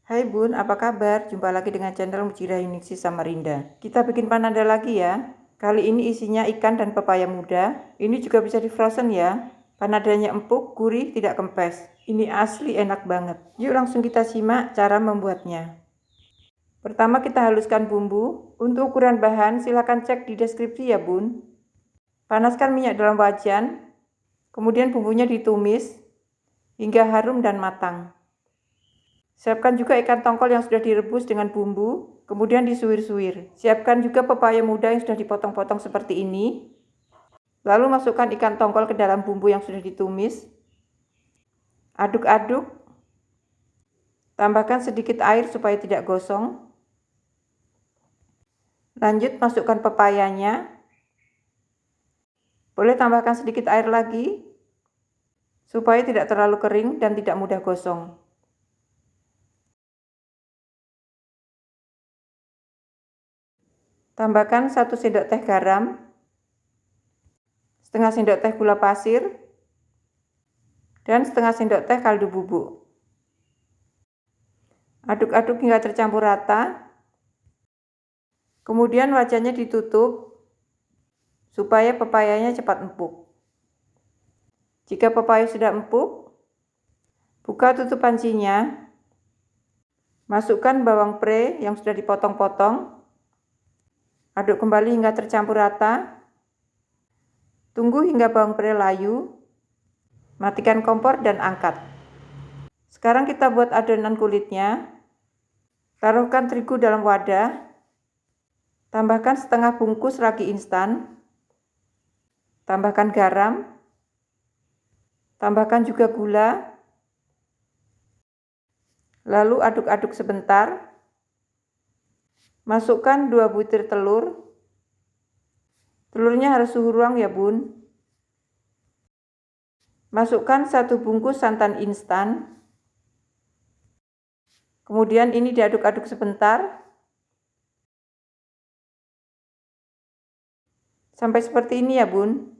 Hai Bun, apa kabar? Jumpa lagi dengan channel Mujirah Yuniksi Samarinda. Kita bikin panada lagi ya. Kali ini isinya ikan dan pepaya muda. Ini juga bisa di frozen ya. Panadanya empuk, gurih, tidak kempes. Ini asli enak banget. Yuk langsung kita simak cara membuatnya. Pertama kita haluskan bumbu. Untuk ukuran bahan silakan cek di deskripsi ya Bun. Panaskan minyak dalam wajan. Kemudian bumbunya ditumis hingga harum dan matang. Siapkan juga ikan tongkol yang sudah direbus dengan bumbu, kemudian disuir-suir. Siapkan juga pepaya muda yang sudah dipotong-potong seperti ini. Lalu masukkan ikan tongkol ke dalam bumbu yang sudah ditumis. Aduk-aduk. Tambahkan sedikit air supaya tidak gosong. Lanjut masukkan pepayanya. Boleh tambahkan sedikit air lagi supaya tidak terlalu kering dan tidak mudah gosong. Tambahkan 1 sendok teh garam, setengah sendok teh gula pasir, dan setengah sendok teh kaldu bubuk. Aduk-aduk hingga tercampur rata. Kemudian wajannya ditutup supaya pepayanya cepat empuk. Jika pepaya sudah empuk, buka tutup pancinya. Masukkan bawang pre yang sudah dipotong-potong. Aduk kembali hingga tercampur rata. Tunggu hingga bawang pre layu. Matikan kompor dan angkat. Sekarang kita buat adonan kulitnya. Taruhkan terigu dalam wadah. Tambahkan setengah bungkus ragi instan. Tambahkan garam. Tambahkan juga gula. Lalu aduk-aduk sebentar. Masukkan 2 butir telur. Telurnya harus suhu ruang ya Bun. Masukkan 1 bungkus santan instan. Kemudian ini diaduk-aduk sebentar. Sampai seperti ini ya Bun.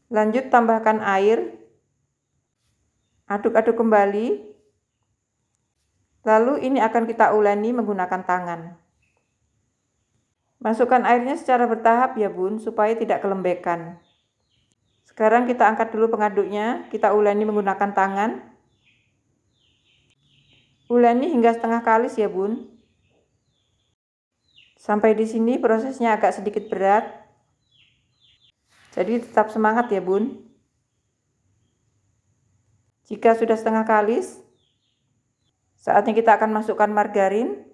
Lanjut tambahkan air. Aduk-aduk kembali. Lalu ini akan kita uleni menggunakan tangan. Masukkan airnya secara bertahap ya Bun, supaya tidak kelembekan. Sekarang kita angkat dulu pengaduknya, kita uleni menggunakan tangan. Uleni hingga setengah kalis ya Bun. Sampai di sini prosesnya agak sedikit berat. Jadi tetap semangat ya Bun. Jika sudah setengah kalis, saatnya kita akan masukkan margarin.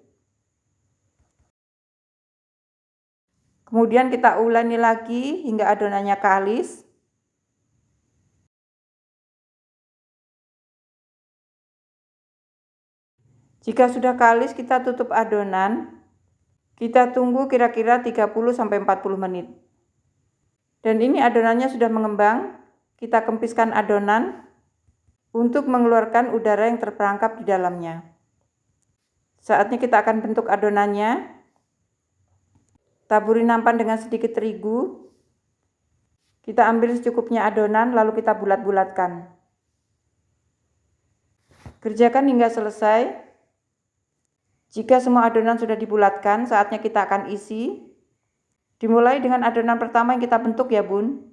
Kemudian kita uleni lagi hingga adonannya kalis. Jika sudah kalis, kita tutup adonan. Kita tunggu kira-kira 30-40 menit. Dan ini adonannya sudah mengembang. Kita kempiskan adonan untuk mengeluarkan udara yang terperangkap di dalamnya. Saatnya kita akan bentuk adonannya. Taburi nampan dengan sedikit terigu. Kita ambil secukupnya adonan lalu kita bulat-bulatkan. Kerjakan hingga selesai. Jika semua adonan sudah dibulatkan, saatnya kita akan isi. Dimulai dengan adonan pertama yang kita bentuk ya Bun.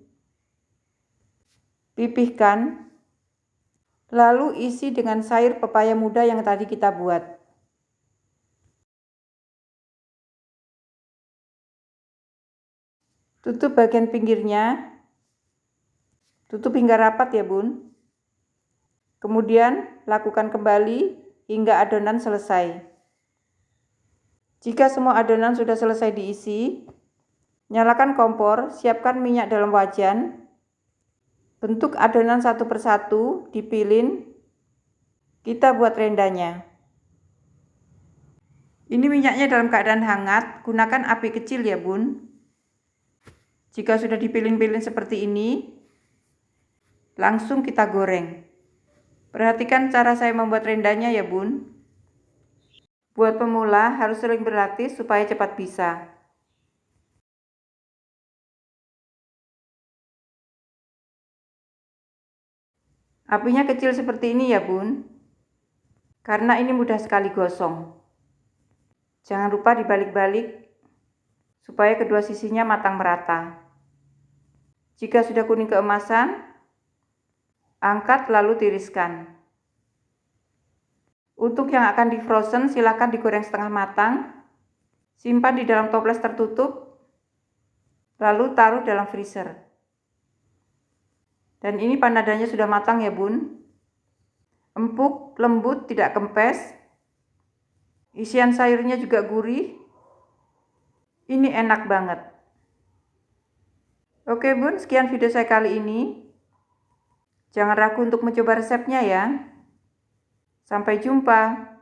Pipihkan. Lalu isi dengan sayur pepaya muda yang tadi kita buat. Tutup bagian pinggirnya. Tutup hingga rapat ya Bun. Kemudian lakukan kembali hingga adonan selesai. Jika semua adonan sudah selesai diisi, nyalakan kompor, siapkan minyak dalam wajan. Bentuk adonan satu persatu, dipilin. Kita buat rendanya. Ini minyaknya dalam keadaan hangat, gunakan api kecil ya Bun. Jika sudah dipilin-pilin seperti ini, langsung kita goreng. Perhatikan cara saya membuat rendanya ya Bun. Buat pemula harus sering berlatih supaya cepat bisa. Apinya kecil seperti ini ya Bun. karena ini mudah sekali gosong. Jangan lupa dibalik-balik supaya kedua sisinya matang merata. Jika sudah kuning keemasan, angkat lalu tiriskan. Untuk yang akan di frozen, silakan digoreng setengah matang, simpan di dalam toples tertutup, lalu taruh dalam freezer. Dan ini panadanya sudah matang ya bun. Empuk, lembut, tidak kempes. Isian sayurnya juga gurih. Ini enak banget. Oke bun, sekian video saya kali ini. Jangan ragu untuk mencoba resepnya ya. Sampai jumpa.